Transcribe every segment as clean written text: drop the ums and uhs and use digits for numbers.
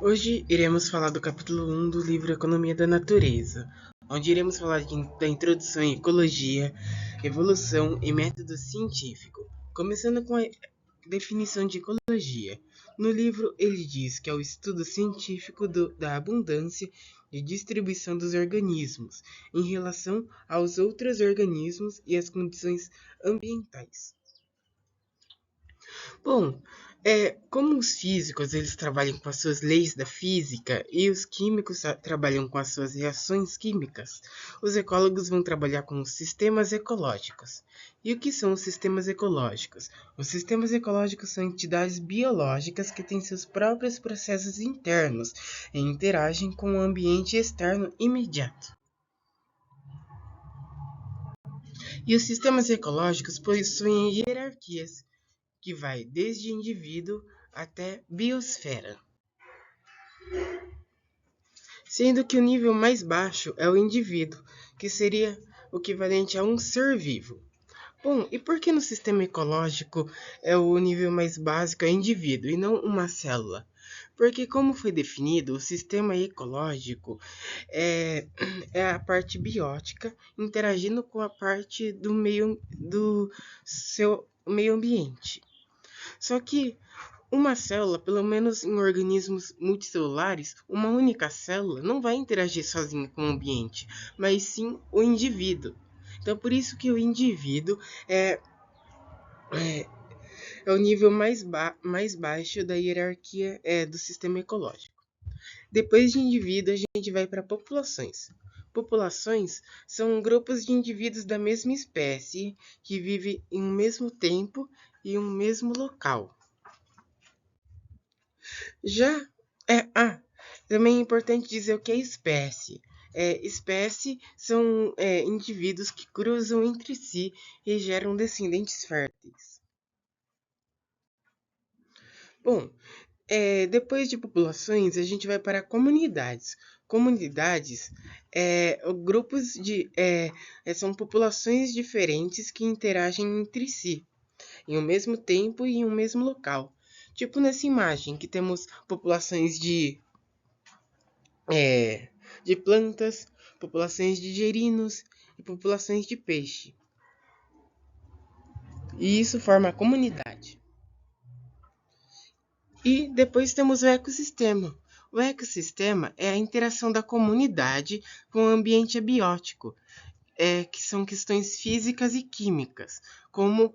Hoje iremos falar do capítulo 1 do livro Economia da Natureza, onde iremos falar da introdução em ecologia, evolução e método científico, começando com a definição de ecologia. No livro, ele diz que é o estudo científico da abundância e distribuição dos organismos em relação aos outros organismos e as condições ambientais. Bom, como os físicos eles trabalham com as suas leis da física e os químicos trabalham com as suas reações químicas, os ecólogos vão trabalhar com os sistemas ecológicos. E o que são os sistemas ecológicos? Os sistemas ecológicos são entidades biológicas que têm seus próprios processos internos e interagem com o ambiente externo imediato. E os sistemas ecológicos possuem hierarquias que vai desde indivíduo até biosfera, sendo que o nível mais baixo é o indivíduo, que seria o equivalente a um ser vivo. Bom, e por que no sistema ecológico o nível mais básico é indivíduo e não uma célula? Porque, como foi definido, o sistema ecológico é a parte biótica interagindo com a parte do seu meio ambiente. Só que uma célula, pelo menos em organismos multicelulares, uma única célula não vai interagir sozinha com o ambiente, mas sim o indivíduo. Então, por isso que o indivíduo é, é o nível mais baixo da hierarquia do sistema ecológico. Depois de indivíduo, a gente vai para populações. Populações são grupos de indivíduos da mesma espécie que vivem em um mesmo tempo e um mesmo local. Já também é importante dizer o que é espécie. Espécie são indivíduos que cruzam entre si e geram descendentes férteis. Bom, depois de populações, a gente vai para comunidades. Comunidades grupos são populações diferentes que interagem entre si, em um mesmo tempo e em um mesmo local. Tipo nessa imagem, que temos populações de plantas, populações de gerinos e populações de peixe. E isso forma a comunidade. E depois temos o ecossistema. O ecossistema é a interação da comunidade com o ambiente abiótico, que são questões físicas e químicas, como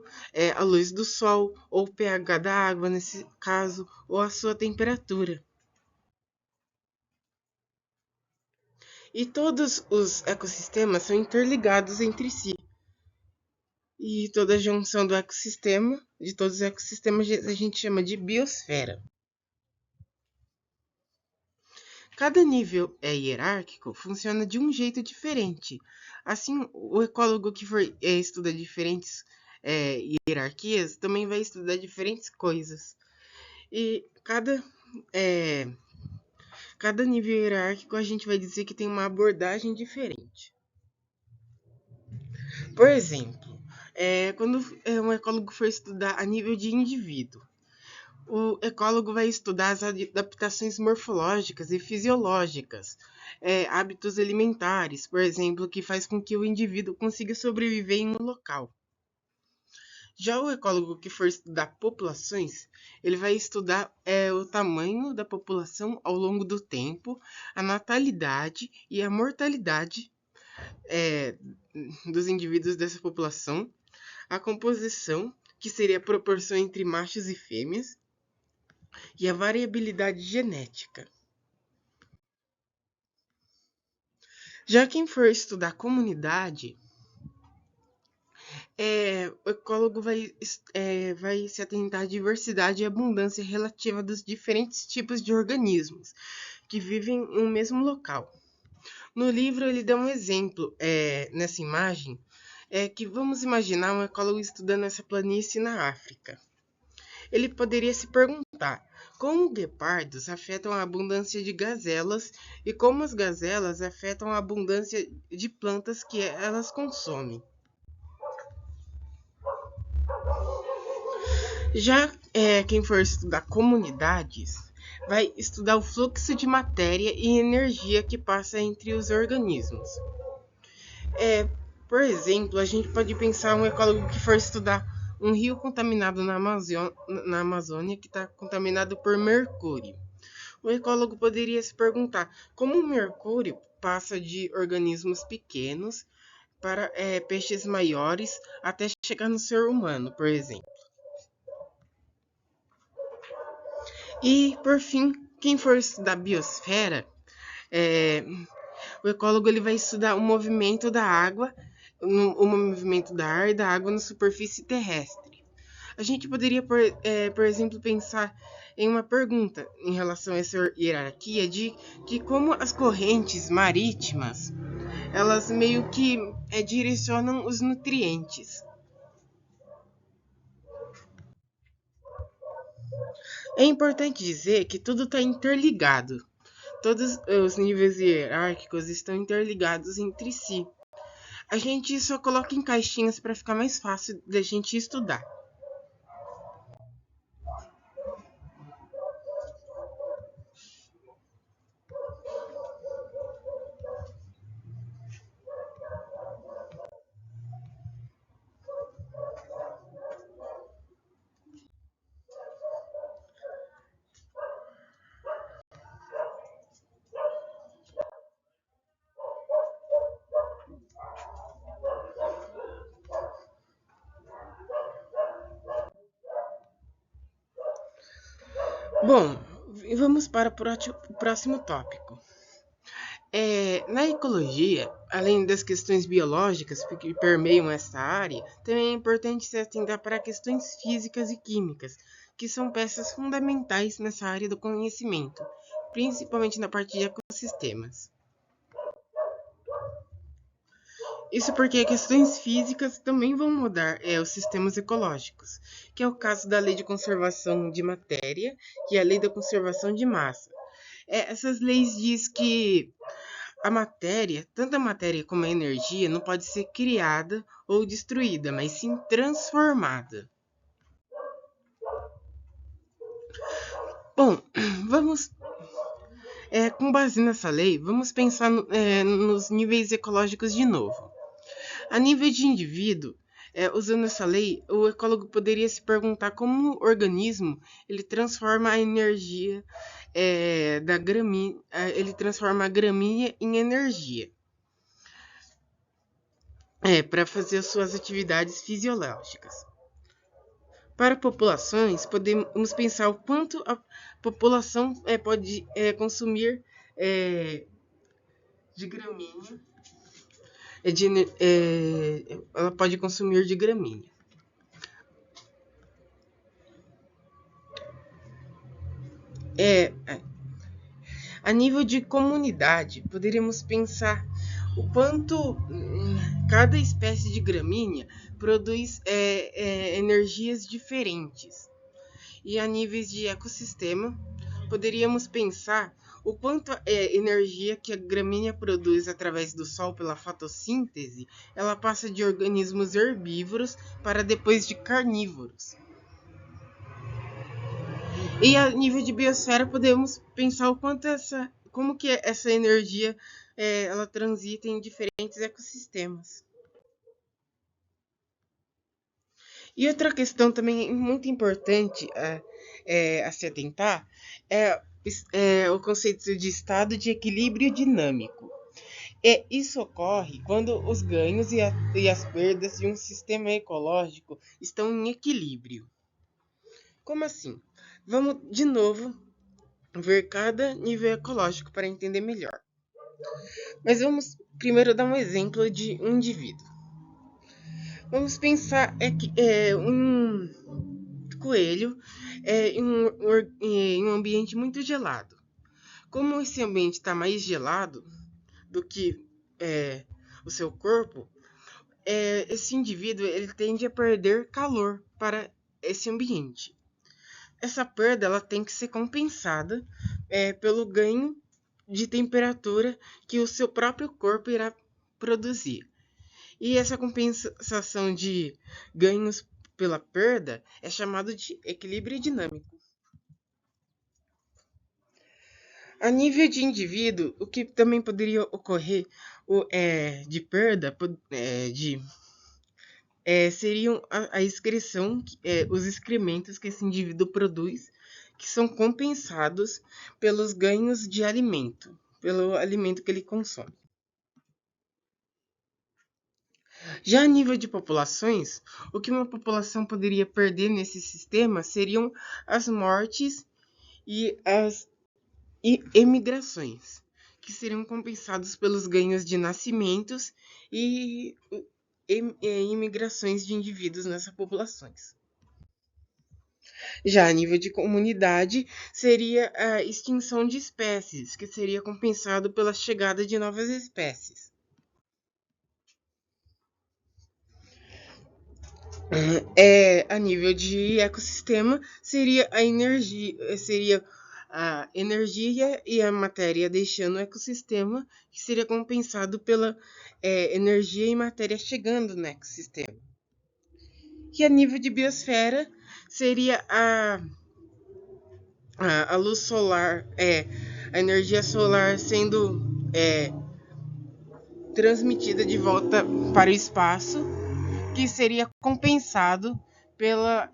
a luz do sol, ou o pH da água, nesse caso, ou a sua temperatura. E todos os ecossistemas são interligados entre si. E toda a junção do ecossistema, de todos os ecossistemas, a gente chama de biosfera. Cada nível hierárquico funciona de um jeito diferente. Assim, o ecólogo que for estudar diferentes hierarquias também vai estudar diferentes coisas. E cada nível hierárquico a gente vai dizer que tem uma abordagem diferente. Por exemplo, quando um ecólogo for estudar a nível de indivíduo, o ecólogo vai estudar as adaptações morfológicas e fisiológicas, hábitos alimentares, por exemplo, que faz com que o indivíduo consiga sobreviver em um local. Já o ecólogo que for estudar populações, ele vai estudar o tamanho da população ao longo do tempo, a natalidade e a mortalidade dos indivíduos dessa população, a composição, que seria a proporção entre machos e fêmeas, e a variabilidade genética. Já quem for estudar comunidade, o ecólogo vai se atentar à diversidade e abundância relativa dos diferentes tipos de organismos que vivem em um mesmo local. No livro, ele dá um exemplo nessa imagem, que vamos imaginar um ecólogo estudando essa planície na África. Ele poderia se perguntar como guepardos afetam a abundância de gazelas e como as gazelas afetam a abundância de plantas que elas consomem. Já quem for estudar comunidades vai estudar o fluxo de matéria e energia que passa entre os organismos. Por exemplo, a gente pode pensar um ecólogo que for estudar um rio contaminado na Amazônia que está contaminado por mercúrio. O ecólogo poderia se perguntar como o mercúrio passa de organismos pequenos para peixes maiores até chegar no ser humano, por exemplo. E, por fim, quem for estudar biosfera, é, o ecólogo ele vai estudar o movimento da água, o movimento da ar e da água na superfície terrestre. A gente poderia, por exemplo, pensar em uma pergunta em relação a essa hierarquia de como as correntes marítimas elas meio que direcionam os nutrientes. É importante dizer que tudo está interligado. Todos os níveis hierárquicos estão interligados entre si. A gente só coloca em caixinhas para ficar mais fácil da gente estudar. Bom, vamos para o próximo tópico. Na ecologia, além das questões biológicas que permeiam essa área, também é importante se atentar para questões físicas e químicas, que são peças fundamentais nessa área do conhecimento, principalmente na parte de ecossistemas. Isso porque questões físicas também vão mudar os sistemas ecológicos, que é o caso da Lei de Conservação de Matéria e a Lei da Conservação de Massa. Essas leis diz que a matéria, tanto a matéria como a energia, não pode ser criada ou destruída, mas sim transformada. Bom, vamos, com base nessa lei, vamos pensar nos níveis ecológicos de novo. A nível de indivíduo, usando essa lei, o ecólogo poderia se perguntar como o organismo ele transforma a energia da gramínea, ele transforma a gramínea em energia. Para fazer as suas atividades fisiológicas. Para populações, podemos pensar o quanto a população pode consumir de gramínea, ela pode consumir de gramínea. A nível de comunidade, poderíamos pensar o quanto cada espécie de gramínea produz energias diferentes. E a níveis de ecossistema, poderíamos pensar o quanto a energia que a gramínea produz através do sol pela fotossíntese, ela passa de organismos herbívoros para depois de carnívoros. E a nível de biosfera, podemos pensar o quanto como que essa energia ela transita em diferentes ecossistemas. E outra questão também muito importante a se atentar é o conceito de estado de equilíbrio dinâmico. Isso ocorre quando os ganhos e as perdas de um sistema ecológico estão em equilíbrio. Como assim? Vamos de novo ver cada nível ecológico para entender melhor. Mas vamos primeiro dar um exemplo de um indivíduo. Vamos pensar que um coelho em um ambiente muito gelado. Como esse ambiente está mais gelado do que o seu corpo, esse indivíduo ele tende a perder calor para esse ambiente. Essa perda ela tem que ser compensada pelo ganho de temperatura que o seu próprio corpo irá produzir. E essa compensação de ganhos pela perda é chamado de equilíbrio dinâmico. A nível de indivíduo, o que também poderia ocorrer de perda seriam a excreção, os excrementos que esse indivíduo produz, que são compensados pelos ganhos de alimento, pelo alimento que ele consome. Já a nível de populações, o que uma população poderia perder nesse sistema seriam as mortes e as emigrações, que seriam compensados pelos ganhos de nascimentos e imigrações de indivíduos nessas populações. Já a nível de comunidade, seria a extinção de espécies, que seria compensado pela chegada de novas espécies. A nível de ecossistema, seria a energia e a matéria deixando o ecossistema, que seria compensado pela energia e matéria chegando no ecossistema. E a nível de biosfera, seria a luz solar, a energia solar sendo transmitida de volta para o espaço, que seria compensado pela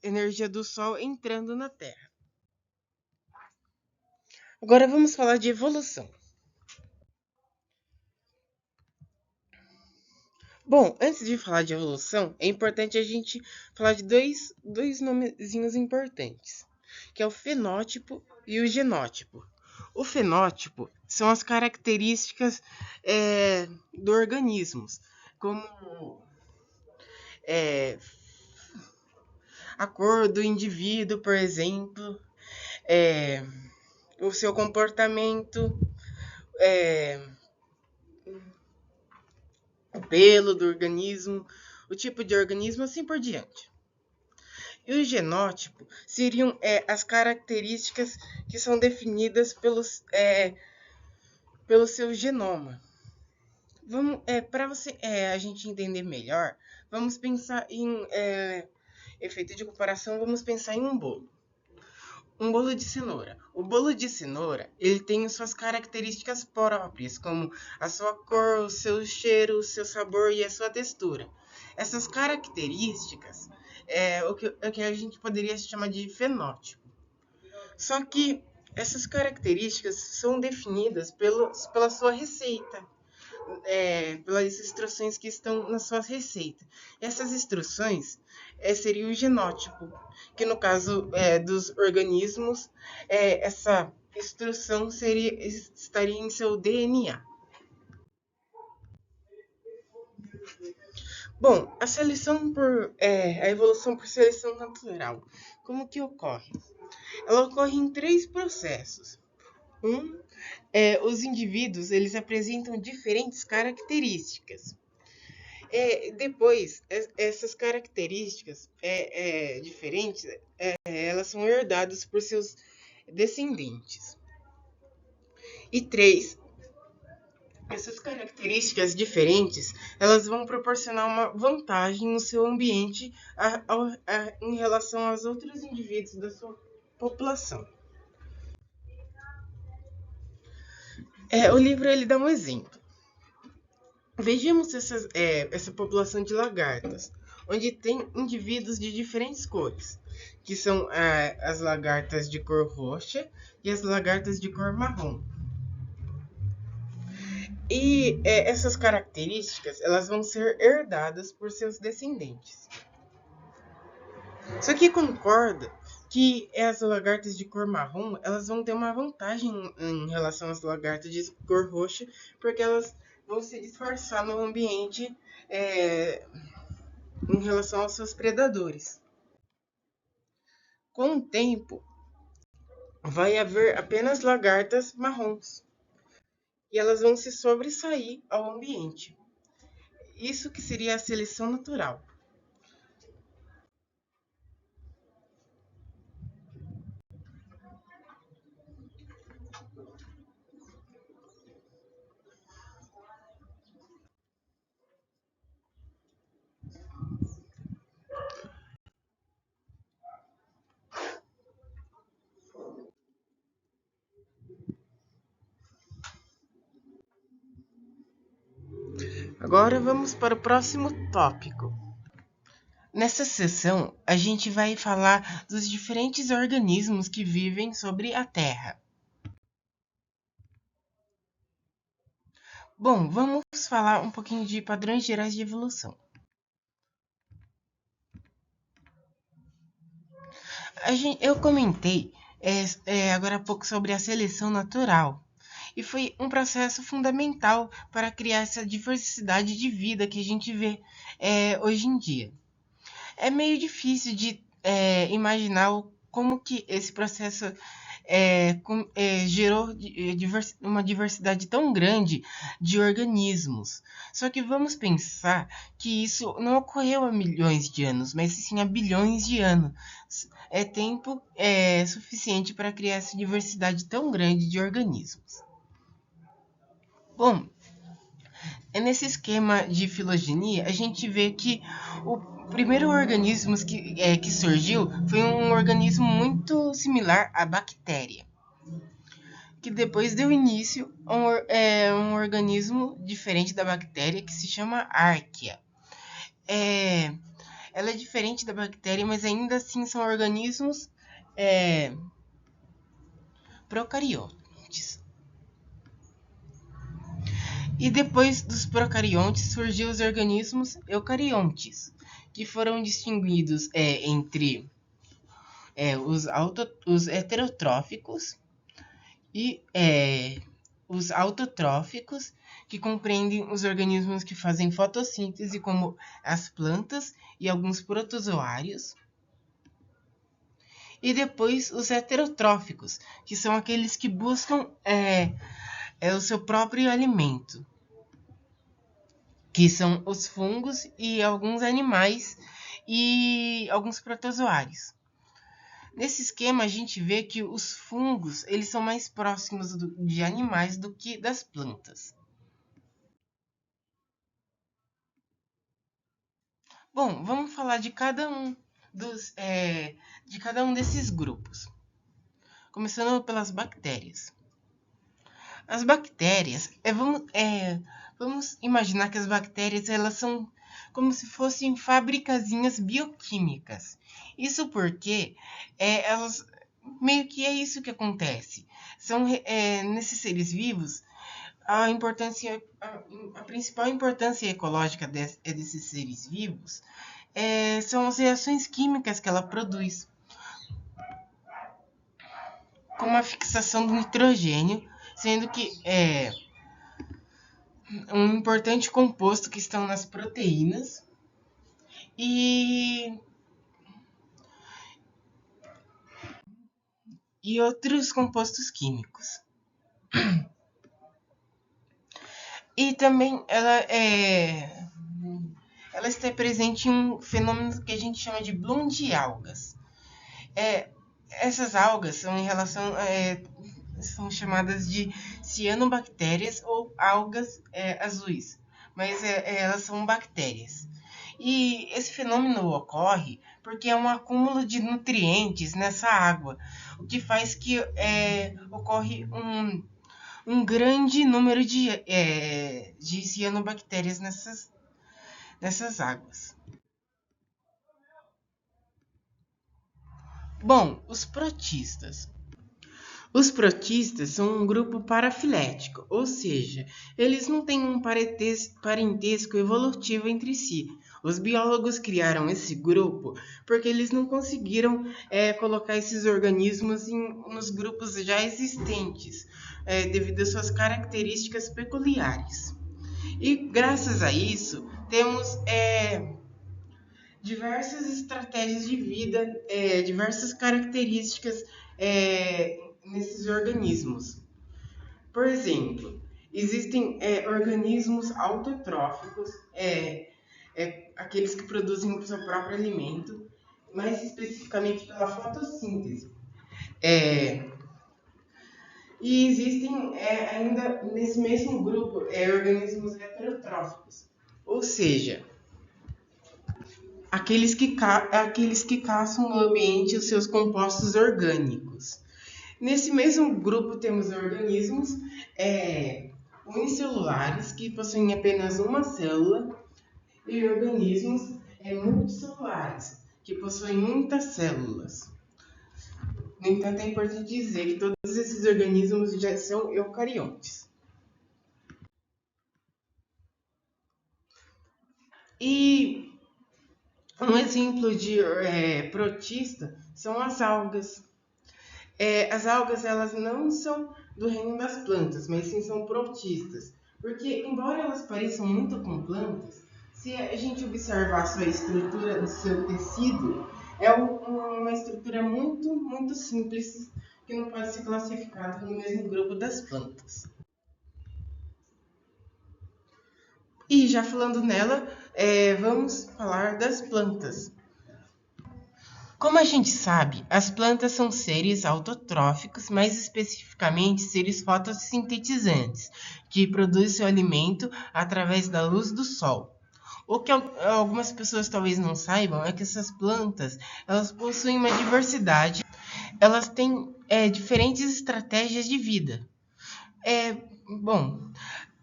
energia do Sol entrando na Terra. Agora vamos falar de evolução. Bom, antes de falar de evolução, é importante a gente falar de dois nomezinhos importantes, que é o fenótipo e o genótipo. O fenótipo são as características do organismo, como a cor do indivíduo, por exemplo, o seu comportamento, o pelo do organismo, o tipo de organismo, assim por diante. E o genótipo seriam as características que são definidas pelo seu genoma. Para a gente entender melhor, vamos pensar em efeito de comparação, vamos pensar em um bolo. Um bolo de cenoura. O bolo de cenoura, ele tem suas características próprias, como a sua cor, o seu cheiro, o seu sabor e a sua textura. Essas características o que a gente poderia chamar de fenótipo. Só que essas características são definidas pela sua receita, pelas instruções que estão na sua receita. Essas instruções seriam o genótipo, que no caso dos organismos, essa instrução estaria em seu DNA. Bom, a evolução por seleção natural, como que ocorre? Ela ocorre em três processos. Os indivíduos eles apresentam diferentes características. Depois, essas características diferentes, elas são herdadas por seus descendentes. E três, essas características diferentes, elas vão proporcionar uma vantagem no seu ambiente em relação aos outros indivíduos da sua população. O livro ele dá um exemplo. Vejamos essa população de lagartas, onde tem indivíduos de diferentes cores, que são as lagartas de cor roxa e as lagartas de cor marrom. E essas características elas vão ser herdadas por seus descendentes. Só que concorda que as lagartas de cor marrom elas vão ter uma vantagem em relação às lagartas de cor roxa, porque elas vão se disfarçar no ambiente em relação aos seus predadores. Com o tempo, vai haver apenas lagartas marrons e elas vão se sobressair ao ambiente. Isso que seria a seleção natural. Agora vamos para o próximo tópico. Nessa sessão, a gente vai falar dos diferentes organismos que vivem sobre a Terra. Bom, vamos falar um pouquinho de padrões gerais de evolução. Eu comentei agora há pouco sobre a seleção natural. E foi um processo fundamental para criar essa diversidade de vida que a gente vê hoje em dia. É meio difícil de imaginar como que esse processo gerou uma diversidade tão grande de organismos. Só que vamos pensar que isso não ocorreu há milhões de anos, mas sim há bilhões de anos. É tempo suficiente para criar essa diversidade tão grande de organismos. Bom, nesse esquema de filogenia, a gente vê que o primeiro organismo que surgiu foi um organismo muito similar à bactéria, que depois deu início a um organismo diferente da bactéria que se chama Archaea. Ela é diferente da bactéria, mas ainda assim são organismos procariontes. E depois dos procariontes surgiu os organismos eucariontes, que foram distinguidos entre os heterotróficos e os autotróficos, que compreendem os organismos que fazem fotossíntese, como as plantas e alguns protozoários. E depois os heterotróficos, que são aqueles que buscam o seu próprio alimento, que são os fungos e alguns animais e alguns protozoários. Nesse esquema, a gente vê que os fungos eles são mais próximos de animais do que das plantas. Bom, vamos falar de cada um desses grupos. Começando pelas bactérias. As bactérias, vamos imaginar que as bactérias elas são como se fossem fabricazinhas bioquímicas. Isso porque elas meio que é isso que acontece. São nesses seres vivos a principal importância ecológica desses seres vivos são as reações químicas que ela produz, como a fixação do nitrogênio, sendo que um importante composto que estão nas proteínas e outros compostos químicos. E também ela está presente em um fenômeno que a gente chama de bloom de algas. Essas algas são chamadas de cianobactérias ou algas azuis, mas elas são bactérias. E esse fenômeno ocorre porque é um acúmulo de nutrientes nessa água, o que faz que ocorre um grande número de cianobactérias nessas águas. Bom, os protistas. Os protistas são um grupo parafilético, ou seja, eles não têm um parentesco evolutivo entre si. Os biólogos criaram esse grupo porque eles não conseguiram colocar esses organismos nos grupos já existentes, devido às suas características peculiares. E graças a isso, temos diversas estratégias de vida, diversas características nesses organismos. Por exemplo, existem organismos autotróficos, aqueles que produzem o seu próprio alimento, mais especificamente pela fotossíntese. E existem ainda nesse mesmo grupo organismos heterotróficos, ou seja, aqueles que caçam no ambiente os seus compostos orgânicos. Nesse mesmo grupo temos organismos unicelulares, que possuem apenas uma célula, e organismos multicelulares, que possuem muitas células. No entanto, é importante dizer que todos esses organismos já são eucariontes. E um exemplo de protista são as algas. As algas elas não são do reino das plantas, mas sim são protistas. Porque, embora elas pareçam muito com plantas, se a gente observar a sua estrutura do seu tecido, uma estrutura muito, muito simples que não pode ser classificada no mesmo grupo das plantas. E já falando nela, vamos falar das plantas. Como a gente sabe, as plantas são seres autotróficos, mais especificamente seres fotossintetizantes, que produzem seu alimento através da luz do sol. O que algumas pessoas talvez não saibam é que essas plantas elas possuem uma diversidade, elas têm diferentes estratégias de vida. É, bom,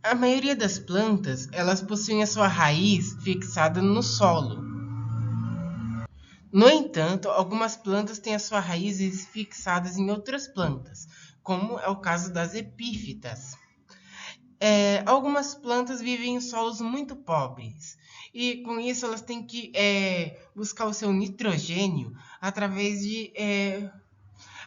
a maioria das plantas elas possuem a sua raiz fixada no solo. No entanto, algumas plantas têm as suas raízes fixadas em outras plantas, como é o caso das epífitas. Algumas plantas vivem em solos muito pobres e, com isso, elas têm que buscar o seu nitrogênio através de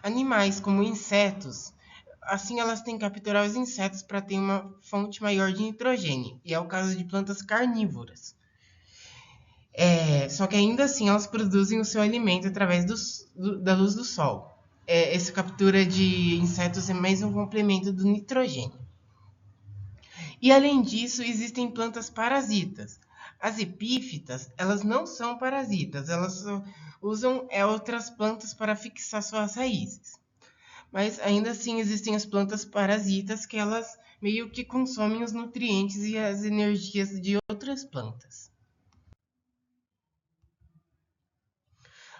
animais, como insetos. Assim, elas têm que capturar os insetos para ter uma fonte maior de nitrogênio, e é o caso de plantas carnívoras. Só que ainda assim elas produzem o seu alimento através da luz do sol. Essa captura de insetos é mais um complemento do nitrogênio. E além disso, existem plantas parasitas. As epífitas, elas não são parasitas, elas só usam outras plantas para fixar suas raízes. Mas ainda assim existem as plantas parasitas que elas meio que consomem os nutrientes e as energias de outras plantas.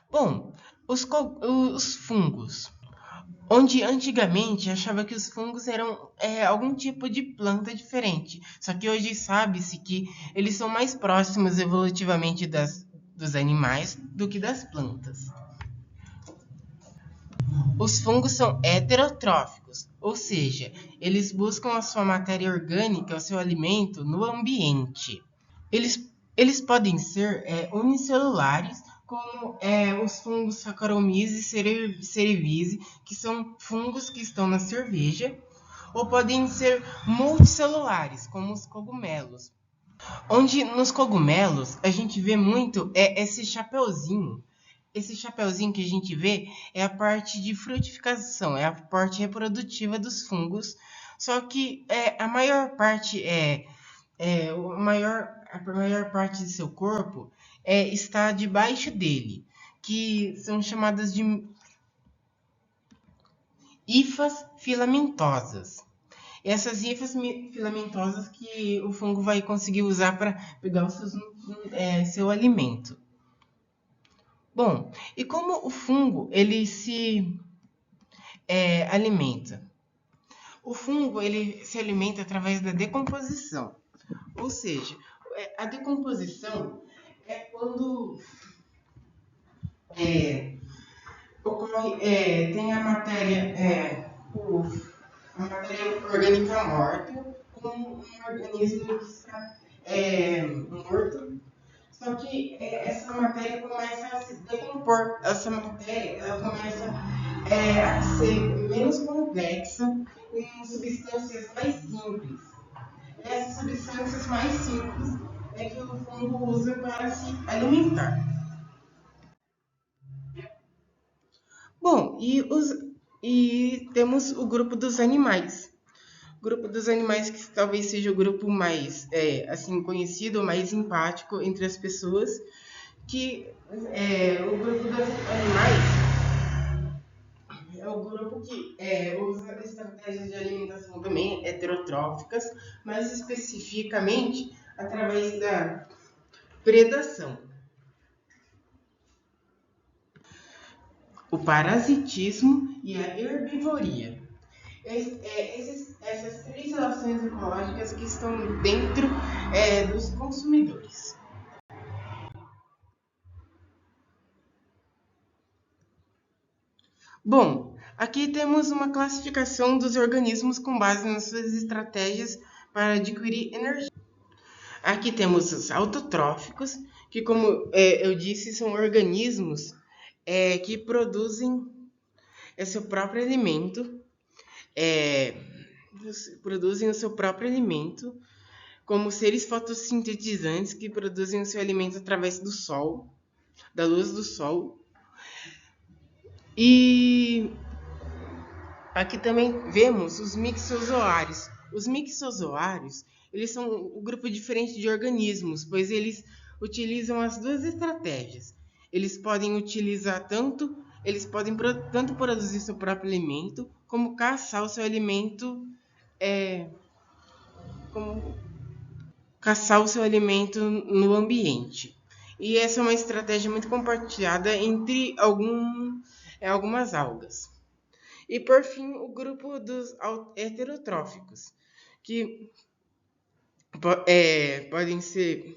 Bom, os fungos. Onde antigamente achava que os fungos eram algum tipo de planta diferente. Só que hoje sabe-se que eles são mais próximos evolutivamente dos animais do que das plantas. Os fungos são heterotróficos, ou seja, eles buscam a sua matéria orgânica, o seu alimento, no ambiente. Eles podem ser unicelulares, como os fungos Saccharomyces cerevisiae, que são fungos que estão na cerveja, ou podem ser multicelulares, como os cogumelos. Onde nos cogumelos a gente vê muito esse chapeuzinho. Esse chapeuzinho que a gente vê é a parte de frutificação, é a parte reprodutiva dos fungos. Só que a maior parte a maior parte de seu corpo está debaixo dele, que são chamadas de hifas filamentosas. Essas hifas filamentosas que o fungo vai conseguir usar para pegar seu alimento. Bom, e como o fungo ele se alimenta? O fungo ele se alimenta através da decomposição. Ou seja, a decomposição é quando ocorre, tem a matéria orgânica morta com um organismo que está morto, só que essa matéria começa a se decompor, essa matéria ela começa a ser menos complexa em substâncias mais simples. Essas substâncias mais simples é que o fungo usa para se alimentar. Bom, e temos o grupo dos animais. O grupo dos animais que talvez seja o grupo mais assim conhecido, mais empático entre as pessoas, que o grupo dos animais é o grupo que usa estratégias de alimentação também heterotróficas, mas especificamente através da predação. O parasitismo e a herbivoria. Essas três relações ecológicas que estão dentro dos consumidores. Bom, aqui temos uma classificação dos organismos com base nas suas estratégias para adquirir energia. Aqui temos os autotróficos, que, como eu disse, são organismos que produzem seu próprio alimento, é, produzem o seu próprio alimento, como seres fotossintetizantes que produzem o seu alimento através do sol, da luz do sol. E aqui também vemos os mixozoários. Os mixozoários, eles são um grupo diferente de organismos, pois eles utilizam as duas estratégias. Eles podem utilizar tanto produzir seu próprio alimento, como caçar o seu alimento, como caçar o seu alimento no ambiente. E essa é uma estratégia muito compartilhada entre algumas algas. E por fim, o grupo dos heterotróficos, que podem ser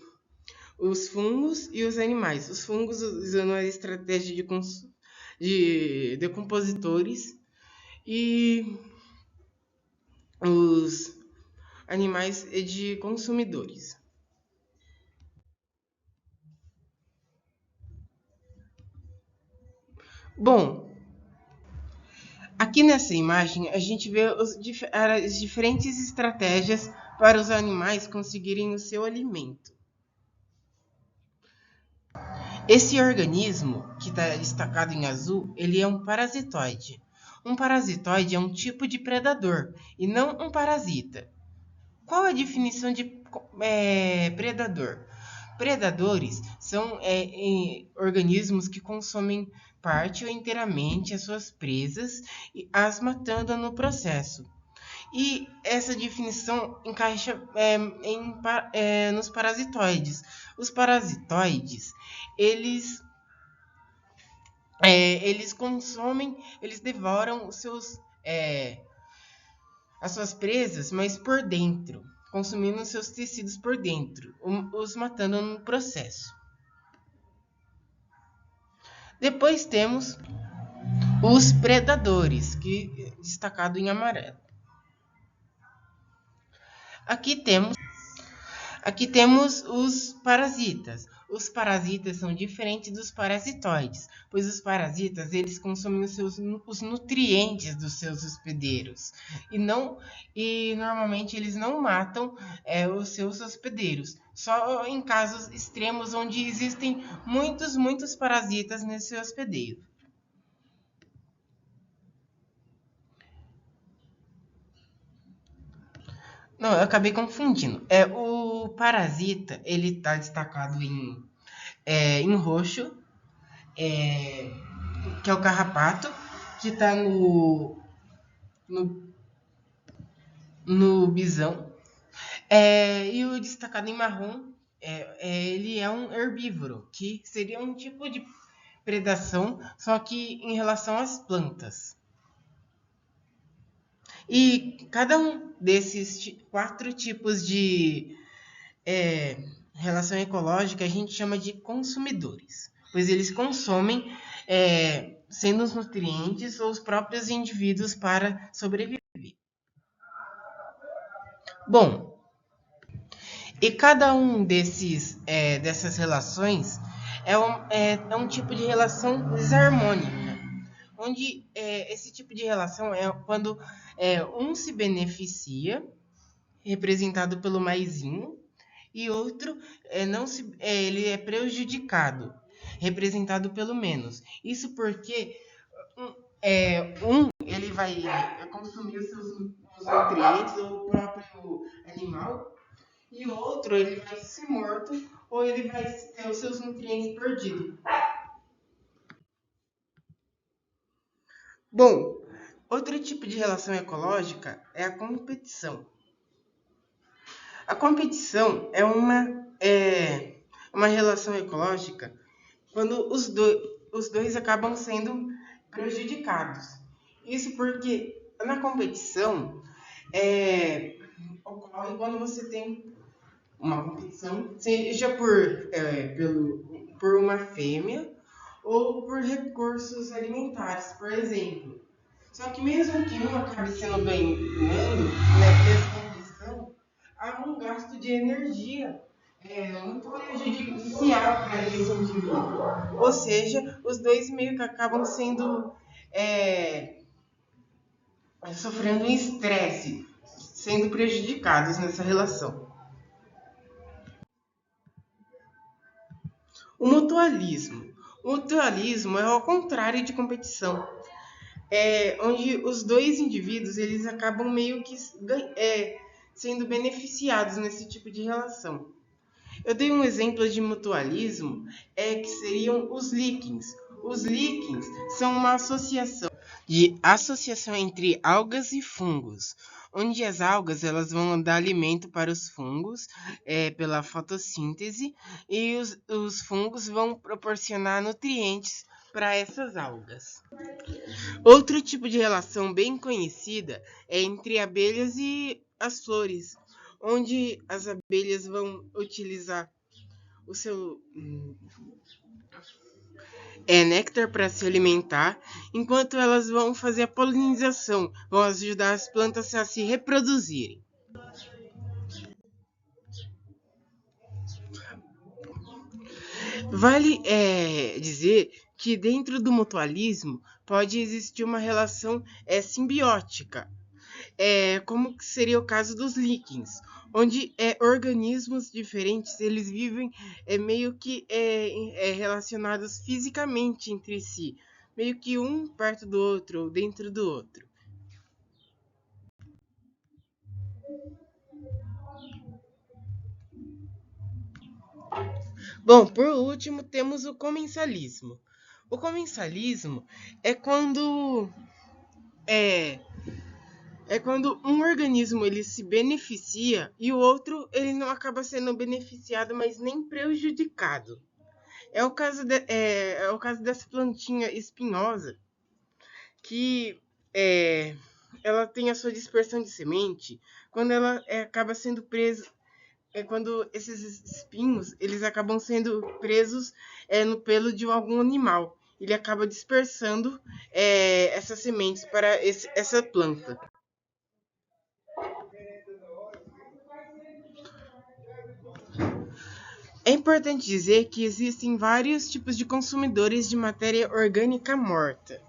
os fungos e os animais. Os fungos usando a estratégia de decompositores e os animais de consumidores. Bom, aqui nessa imagem a gente vê as diferentes estratégias para os animais conseguirem o seu alimento. Esse organismo, que está destacado em azul, ele é um parasitoide. Um parasitoide é um tipo de predador e não um parasita. Qual a definição de predador? Predadores são organismos que consomem parte ou inteiramente as suas presas e as matando no processo. E essa definição encaixa nos parasitoides. Os parasitoides, eles consomem, eles devoram as suas presas, mas por dentro, consumindo os seus tecidos por dentro, os matando no processo. Depois temos os predadores, que destacado em amarelo. Aqui temos os parasitas. Os parasitas são diferentes dos parasitoides, pois os parasitas eles consomem os nutrientes dos seus hospedeiros e normalmente eles não matam os seus hospedeiros. Só em casos extremos onde existem muitos parasitas nesse hospedeiro. Não, eu acabei confundindo. O parasita, ele está destacado em roxo, que é o carrapato, que está no bisão. E o destacado em marrom, ele é um herbívoro, que seria um tipo de predação, só que em relação às plantas. E cada um desses 4 tipos de relação ecológica a gente chama de consumidores, pois eles consomem sendo os nutrientes ou os próprios indivíduos para sobreviver. Bom, e cada um dessas relações é um tipo de relação desarmônica, onde esse tipo de relação é quando um se beneficia, representado pelo maisinho, e outro ele é prejudicado, representado pelo menos. Isso porque ele vai consumir os seus nutrientes, ou o próprio animal, e o outro ele vai ser morto, ou ele vai ter os seus nutrientes perdidos. Bom, outro tipo de relação ecológica é a competição. A competição é uma relação ecológica quando os dois acabam sendo prejudicados. Isso porque na competição ocorre quando você tem uma competição, seja por uma fêmea ou por recursos alimentares, por exemplo. Só que mesmo que um acabe sendo ganhando, né, nessa competição, há um gasto de energia muito prejudicial para esse indivíduo. Ou seja, os dois meio que acabam sendo é, sofrendo um estresse, sendo prejudicados nessa relação. O mutualismo. O mutualismo é ao contrário de competição, onde os dois indivíduos eles acabam meio que sendo beneficiados nesse tipo de relação. Eu dei um exemplo de mutualismo, que seriam os líquens. Os líquens são uma associação entre algas e fungos, onde as algas elas vão dar alimento para os fungos pela fotossíntese e os fungos vão proporcionar nutrientes para essas algas. Outro tipo de relação bem conhecida é entre abelhas e as flores, onde as abelhas vão utilizar o seu néctar para se alimentar, enquanto elas vão fazer a polinização, vão ajudar as plantas a se reproduzirem. Vale dizer que dentro do mutualismo pode existir uma relação simbiótica, como que seria o caso dos líquens, onde organismos diferentes eles vivem meio que relacionados fisicamente entre si, meio que um perto do outro ou dentro do outro. Bom, por último temos o comensalismo. O comensalismo é quando é, é quando um organismo ele se beneficia e o outro ele não acaba sendo beneficiado, mas nem prejudicado. É o caso dessa plantinha espinhosa que ela tem a sua dispersão de semente quando ela acaba sendo presa. Quando esses espinhos eles acabam sendo presos no pelo de algum animal. Ele acaba dispersando essas sementes para essa planta. É importante dizer que existem vários tipos de consumidores de matéria orgânica morta.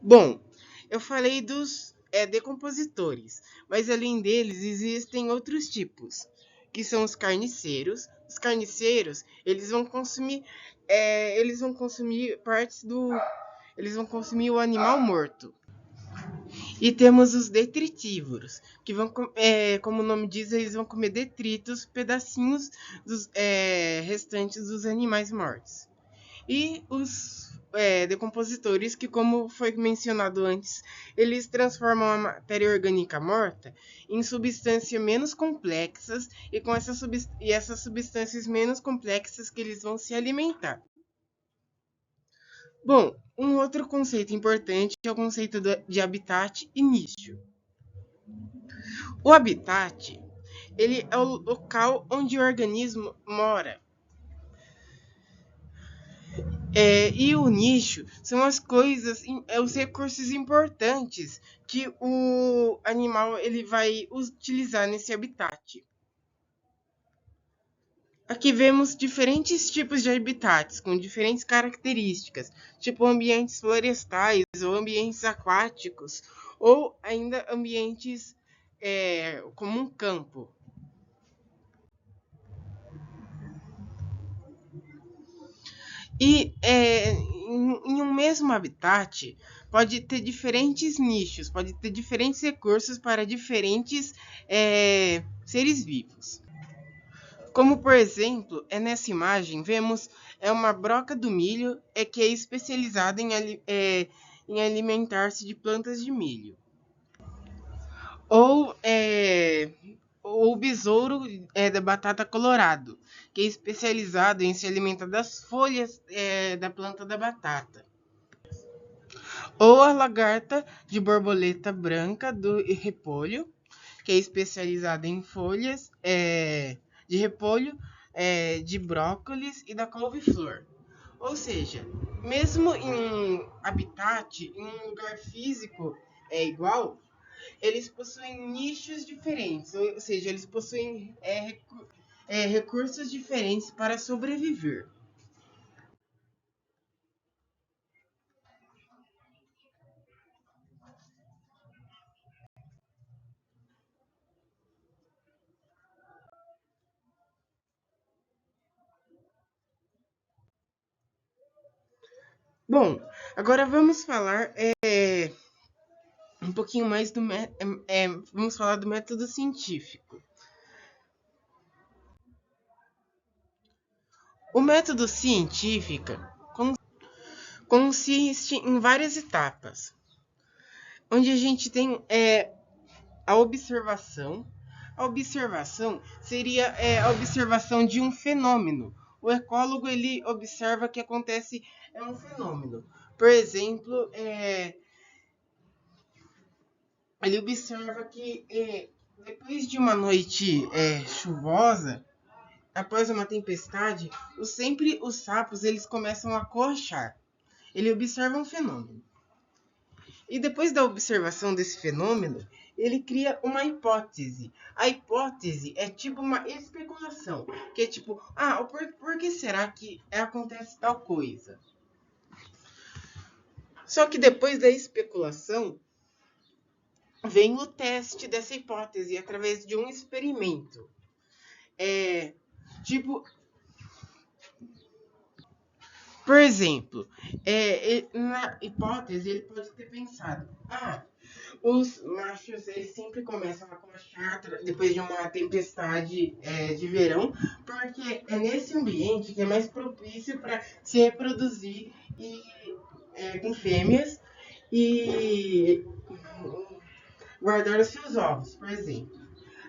Bom, eu falei dos decompositores, mas além deles existem outros tipos, que são os carniceiros. Os carniceiros, eles vão consumir eles vão consumir o animal morto. E temos os detritívoros, que vão, como o nome diz, eles vão comer detritos, pedacinhos dos restantes dos animais mortos. E os decompositores, que, como foi mencionado antes, eles transformam a matéria orgânica morta em substâncias menos complexas e com essas substâncias menos complexas que eles vão se alimentar. Bom, um outro conceito importante é o conceito de habitat e nicho. O habitat ele é o local onde o organismo mora. E o nicho são as coisas, os recursos importantes que o animal ele vai utilizar nesse habitat. Aqui vemos diferentes tipos de habitats com diferentes características, tipo ambientes florestais ou ambientes aquáticos, ou ainda ambientes como um campo. E em um mesmo habitat pode ter diferentes nichos, pode ter diferentes recursos para diferentes seres vivos. Como por exemplo, nessa imagem vemos uma broca do milho que é especializada em alimentar-se de plantas de milho. Ou o besouro da batata colorado, que é especializado em se alimentar das folhas da planta da batata. ou a lagarta de borboleta branca do repolho, que é especializada em folhas de repolho, de brócolis e da couve-flor. Ou seja, mesmo em habitat, em um lugar físico igual, eles possuem nichos diferentes, ou seja, eles possuem recursos diferentes para sobreviver. Bom, agora vamos falar um pouquinho mais vamos falar do método científico. O método científico consiste em várias etapas, onde a gente tem a observação. A observação seria a observação de um fenômeno. O ecólogo ele observa que acontece um fenômeno. Por exemplo, ele observa que depois de uma noite chuvosa, após uma tempestade, sempre os sapos eles começam a coachar. Ele observa um fenômeno. E depois da observação desse fenômeno, ele cria uma hipótese. A hipótese é tipo uma especulação, que é tipo, por que será que acontece tal coisa? Só que depois da especulação, vem o teste dessa hipótese através de um experimento. Tipo, por exemplo, na hipótese ele pode ter pensado, os machos eles sempre começam a cochar depois de uma tempestade de verão, porque é nesse ambiente que é mais propício para se reproduzir e com fêmeas e guardar os seus ovos, por exemplo.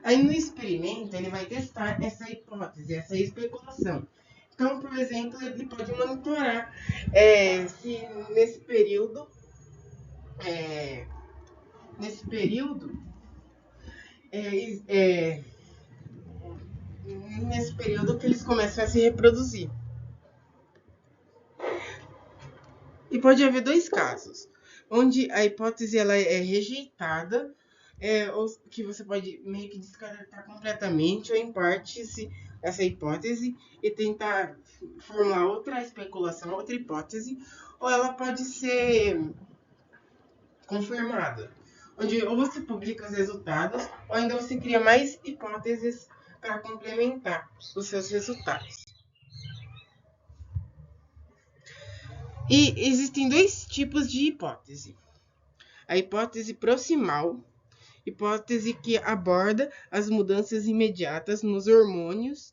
Aí no experimento ele vai testar essa hipótese, essa especulação. Então, por exemplo, ele pode monitorar se nesse período, é, nesse período, é, é, nesse período que eles começam a se reproduzir. E pode haver dois casos, onde a hipótese ela é rejeitada, ou que você pode meio que descartar completamente ou em parte essa hipótese e tentar formular outra especulação, outra hipótese, ou ela pode ser confirmada, onde ou você publica os resultados ou ainda você cria mais hipóteses para complementar os seus resultados. E existem dois tipos de hipótese. A hipótese proximal, hipótese que aborda as mudanças imediatas nos hormônios,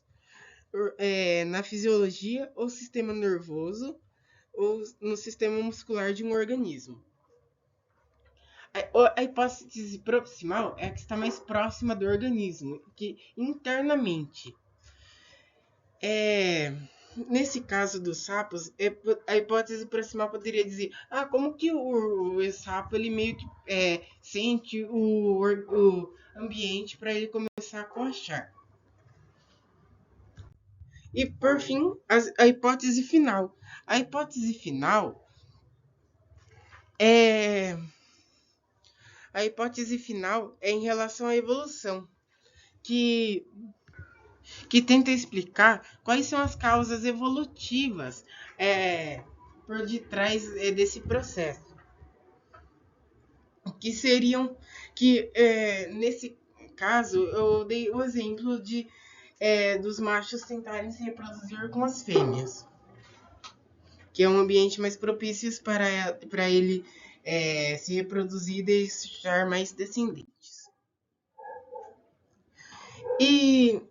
na fisiologia ou sistema nervoso ou no sistema muscular de um organismo. A hipótese proximal é a que está mais próxima do organismo, que internamente. Nesse caso dos sapos, a hipótese proximal poderia dizer, como que o sapo ele meio que sente o ambiente para ele começar a coachar. E por fim, a hipótese final. A hipótese final é em relação à evolução, que tenta explicar quais são as causas evolutivas por detrás desse processo. Que seriam, nesse caso, eu dei o exemplo dos machos tentarem se reproduzir com as fêmeas, que é um ambiente mais propício para ele se reproduzir e deixar mais descendentes. E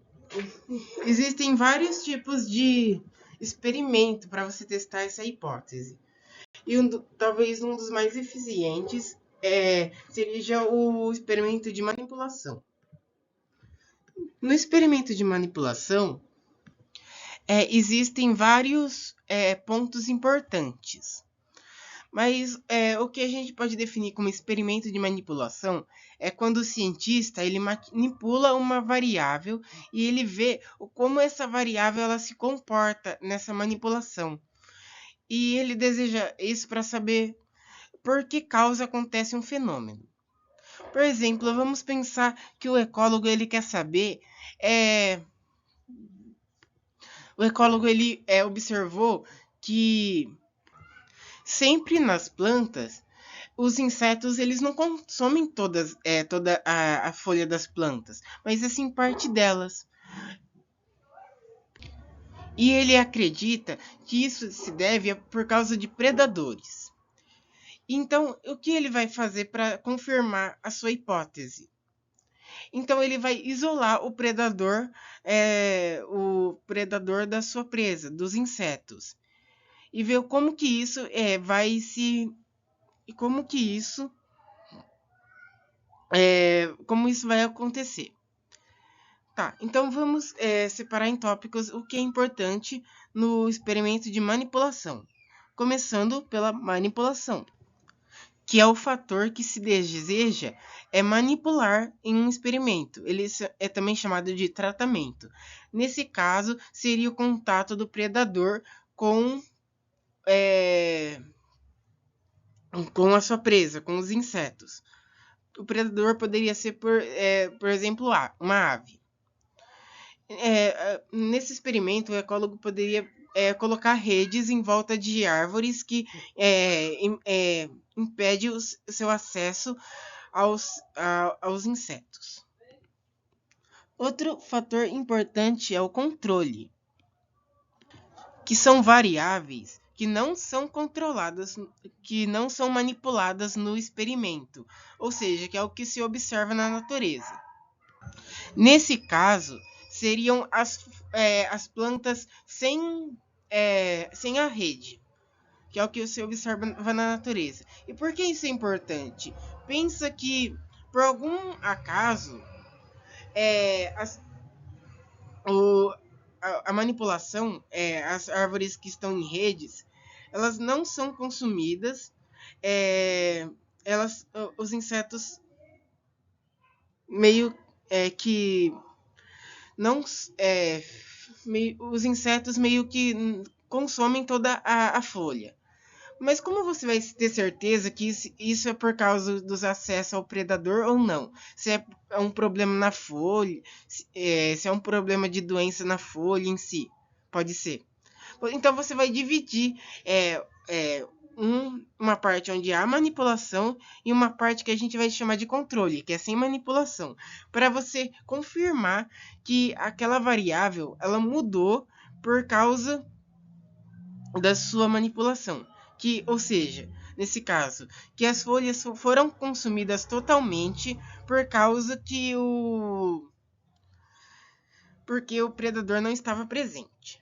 existem vários tipos de experimento para você testar essa hipótese. E talvez um dos mais eficientes seja o experimento de manipulação. No experimento de manipulação, existem vários pontos importantes. Mas o que a gente pode definir como experimento de manipulação é quando o cientista ele manipula uma variável e ele vê como essa variável ela se comporta nessa manipulação. E ele deseja isso para saber por que causa acontece um fenômeno. Por exemplo, vamos pensar que o ecólogo ele quer saber o ecólogo ele observou que sempre nas plantas os insetos eles não consomem toda a folha das plantas, mas assim parte delas. E ele acredita que isso se deve por causa de predadores. Então, o que ele vai fazer para confirmar a sua hipótese? Então, ele vai isolar o predador da sua presa, dos insetos, e ver como que isso vai se e como isso vai acontecer. Tá, então vamos separar em tópicos o que é importante no experimento de manipulação. Começando pela manipulação, que é o fator que se deseja manipular em um experimento. Ele é também chamado de tratamento. Nesse caso, seria o contato do predador com a sua presa, com os insetos. O predador poderia ser, por exemplo, uma ave. Nesse experimento, o ecólogo poderia colocar redes em volta de árvores que impede o seu acesso aos insetos. Outro fator importante é o controle, que são variáveis que não são controladas, que não são manipuladas no experimento, ou seja, que é o que se observa na natureza. Nesse caso, seriam as plantas sem a rede, que é o que se observa na natureza. E por que isso é importante? Pensa que, por algum acaso, a manipulação, as árvores que estão em redes, elas não são consumidas, os insetos meio que não os insetos meio que consomem toda a folha. Mas como você vai ter certeza que isso é por causa dos acessos ao predador ou não? Se é um problema na folha, se é um problema de doença na folha em si. Pode ser. Então você vai dividir uma parte onde há manipulação e uma parte que a gente vai chamar de controle, que é sem manipulação, para você confirmar que aquela variável ela mudou por causa da sua manipulação. Ou seja, nesse caso, que as folhas foram consumidas totalmente por causa porque o predador não estava presente.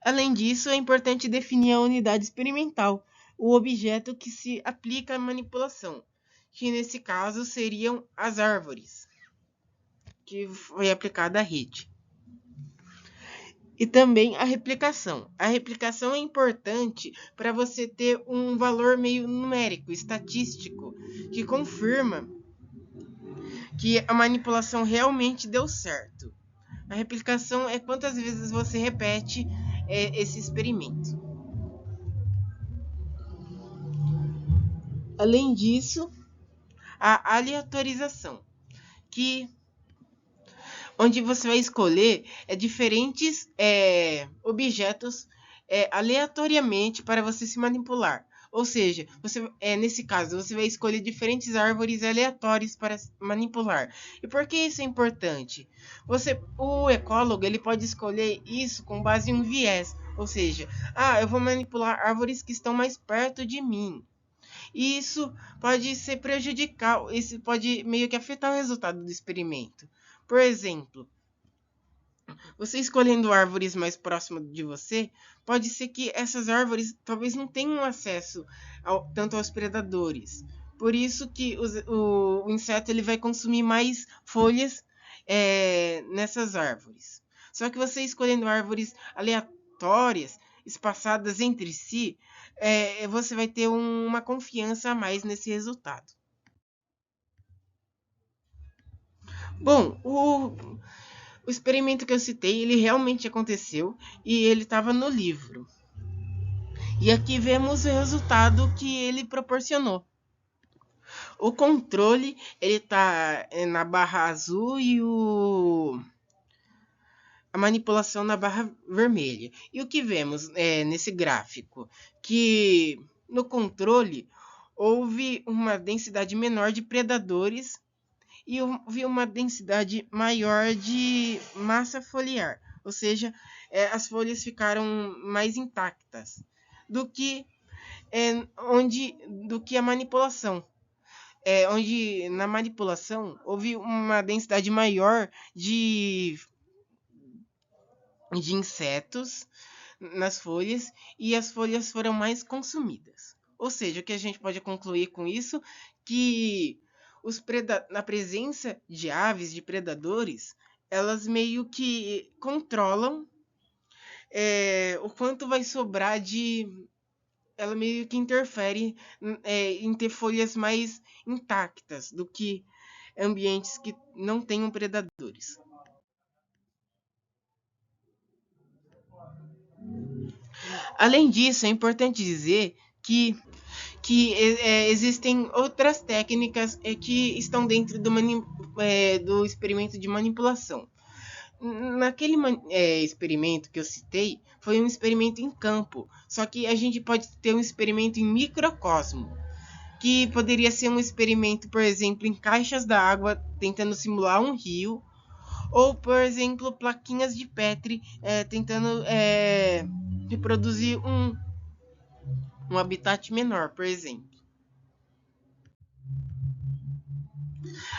Além disso, é importante definir a unidade experimental, o objeto que se aplica à manipulação, que nesse caso seriam as árvores, que foi aplicada à rede. E também a replicação. A replicação é importante para você ter um valor meio numérico, estatístico, que confirma que a manipulação realmente deu certo. A replicação é quantas vezes você repete esse experimento. Além disso, a aleatorização, onde você vai escolher diferentes objetos aleatoriamente para você se manipular. Ou seja, nesse caso, você vai escolher diferentes árvores aleatórias para manipular. E por que isso é importante? O ecólogo ele pode escolher isso com base em um viés. Ou seja, eu vou manipular árvores que estão mais perto de mim. E isso pode ser prejudicial, isso pode meio que afetar o resultado do experimento. Por exemplo, você escolhendo árvores mais próximas de você, pode ser que essas árvores talvez não tenham acesso tanto aos predadores. Por isso que o inseto ele vai consumir mais folhas nessas árvores. Só que você escolhendo árvores aleatórias, espaçadas entre si, você vai ter uma confiança a mais nesse resultado. Bom, o experimento que eu citei, ele realmente aconteceu e ele estava no livro. E aqui vemos o resultado que ele proporcionou. O controle, ele tá na barra azul e a manipulação na barra vermelha. E o que vemos nesse gráfico? Que no controle houve uma densidade menor de predadores e houve uma densidade maior de massa foliar. Ou seja, as folhas ficaram mais intactas do que, do que a manipulação. Onde na manipulação houve uma densidade maior de insetos nas folhas e as folhas foram mais consumidas. Ou seja, o que a gente pode concluir com isso? Que na presença de aves, de predadores, elas meio que controlam o quanto vai sobrar de. Ela meio que interfere em ter folhas mais intactas do que ambientes que não tenham predadores. Além disso, é importante dizer que existem outras técnicas que estão dentro do experimento de manipulação. Naquele experimento que eu citei, foi um experimento em campo, só que a gente pode ter um experimento em microcosmo, que poderia ser um experimento, por exemplo, em caixas d'água, tentando simular um rio, ou, por exemplo, plaquinhas de Petri, tentando reproduzir um habitat menor, por exemplo.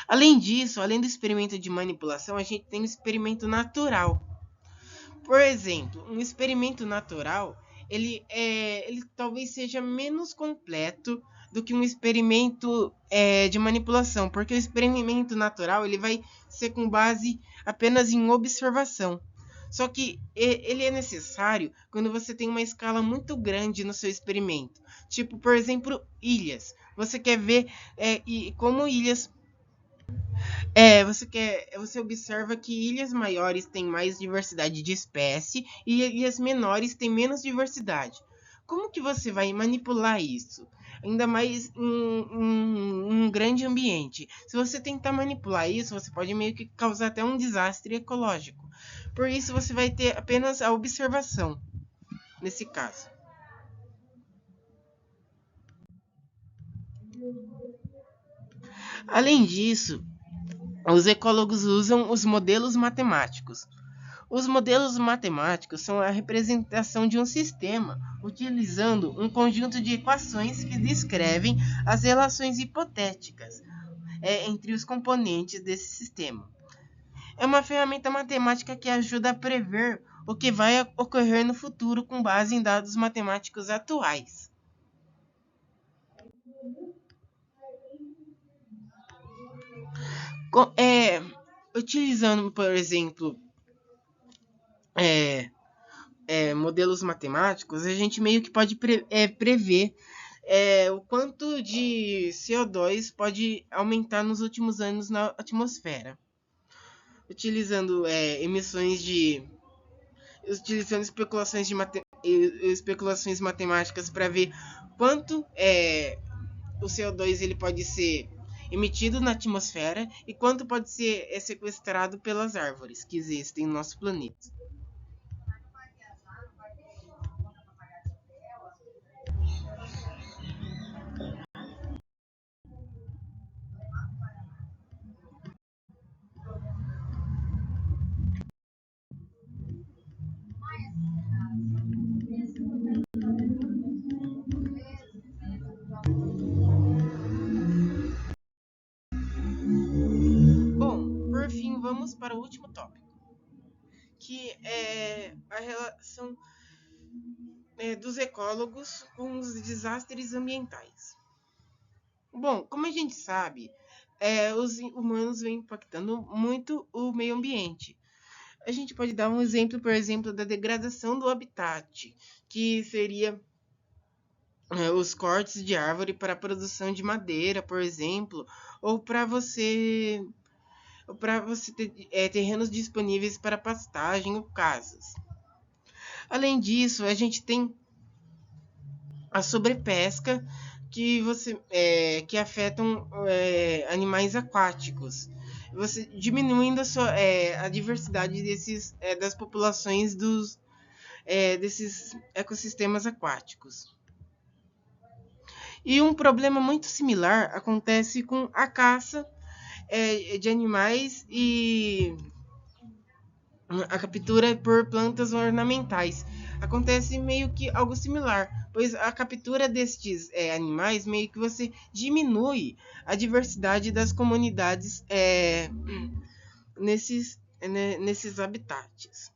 Além disso, além do experimento de manipulação, a gente tem o experimento natural. Por exemplo, um experimento natural, ele talvez seja menos completo do que um experimento de manipulação, porque o experimento natural ele vai ser com base apenas em observação. Só que ele é necessário quando você tem uma escala muito grande no seu experimento. Tipo, por exemplo, ilhas. Você quer ver como ilhas você observa que ilhas maiores têm mais diversidade de espécie e ilhas menores têm menos diversidade. Como que você vai manipular isso? Ainda mais em um grande ambiente. Se você tentar manipular isso, você pode meio que causar até um desastre ecológico. Por isso, você vai ter apenas a observação, nesse caso. Além disso, os ecólogos usam os modelos matemáticos. Os modelos matemáticos são a representação de um sistema, utilizando um conjunto de equações que descrevem as relações hipotéticas entre os componentes desse sistema. É uma ferramenta matemática que ajuda a prever o que vai ocorrer no futuro com base em dados matemáticos atuais. Utilizando, por exemplo, é, modelos matemáticos, a gente meio que pode prever o quanto de CO2 pode aumentar nos últimos anos na atmosfera. Utilizando emissões de. Utilizando especulações matemáticas para ver quanto o CO2 ele pode ser emitido na atmosfera e quanto pode ser sequestrado pelas árvores que existem no nosso planeta. Bom, por fim, vamos para o último tópico, que é a relação dos ecólogos com os desastres ambientais. Bom, como a gente sabe, os humanos vêm impactando muito o meio ambiente. A gente pode dar um exemplo, por exemplo, da degradação do habitat, que seria os cortes de árvore para a produção de madeira, por exemplo, ou para você ter terrenos disponíveis para pastagem ou casas. Além disso, a gente tem a sobrepesca que afetam animais aquáticos, você diminuindo a diversidade das populações desses ecossistemas aquáticos. E um problema muito similar acontece com a caça de animais e a captura por plantas ornamentais. Acontece meio que algo similar, pois a captura destes animais meio que você diminui a diversidade das comunidades nesses habitats.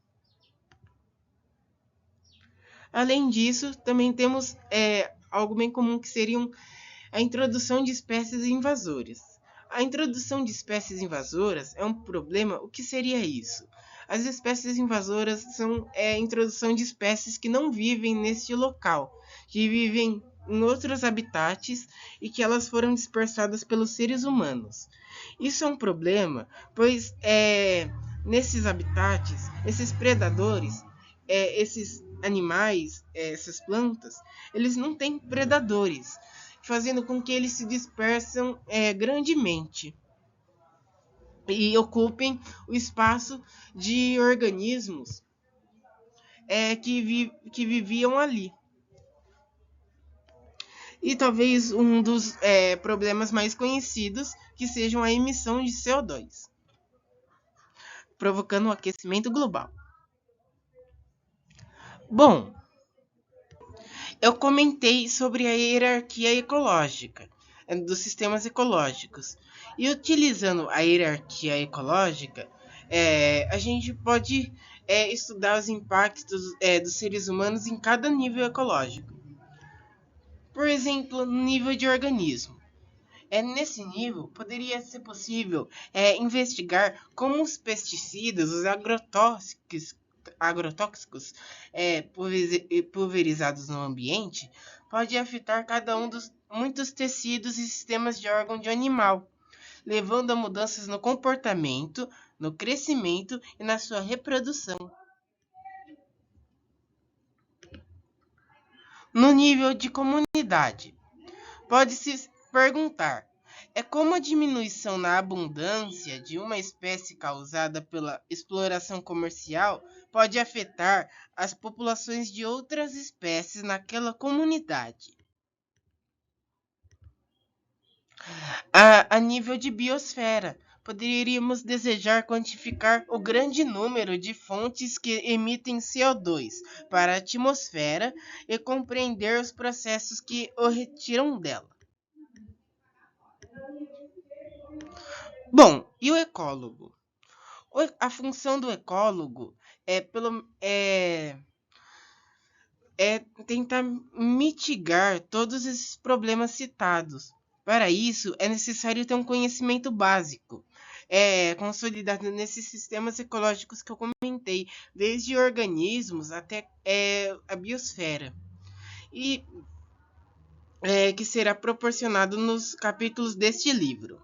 Além disso, também temos algo bem comum que seriam a introdução de espécies invasoras. A introdução de espécies invasoras é um problema. O que seria isso? As espécies invasoras são a introdução de espécies que não vivem neste local, que vivem em outros habitats e que elas foram dispersadas pelos seres humanos. Isso é um problema, pois nesses habitats, esses predadores, esses animais, essas plantas, eles não têm predadores, fazendo com que eles se dispersam grandemente e ocupem o espaço de organismos que viviam ali. E talvez um dos problemas mais conhecidos que sejam a emissão de CO2, provocando o aquecimento global. Bom, eu comentei sobre a hierarquia ecológica dos sistemas ecológicos. E utilizando a hierarquia ecológica, a gente pode estudar os impactos dos seres humanos em cada nível ecológico. Por exemplo, no nível de organismo. Nesse nível, poderia ser possível investigar como os pesticidas, os agrotóxicos pulverizados no ambiente pode afetar cada um dos muitos tecidos e sistemas de órgão de animal, levando a mudanças no comportamento, no crescimento e na sua reprodução. No nível de comunidade, pode-se perguntar: como a diminuição na abundância de uma espécie causada pela exploração comercial pode afetar as populações de outras espécies naquela comunidade? A nível de biosfera, poderíamos desejar quantificar o grande número de fontes que emitem CO2 para a atmosfera e compreender os processos que o retiram dela. Bom, e o ecólogo? A função do ecólogo é tentar mitigar todos esses problemas citados. Para isso, é necessário ter um conhecimento básico, consolidado nesses sistemas ecológicos que eu comentei, desde organismos até a biosfera, e que será proporcionado nos capítulos deste livro.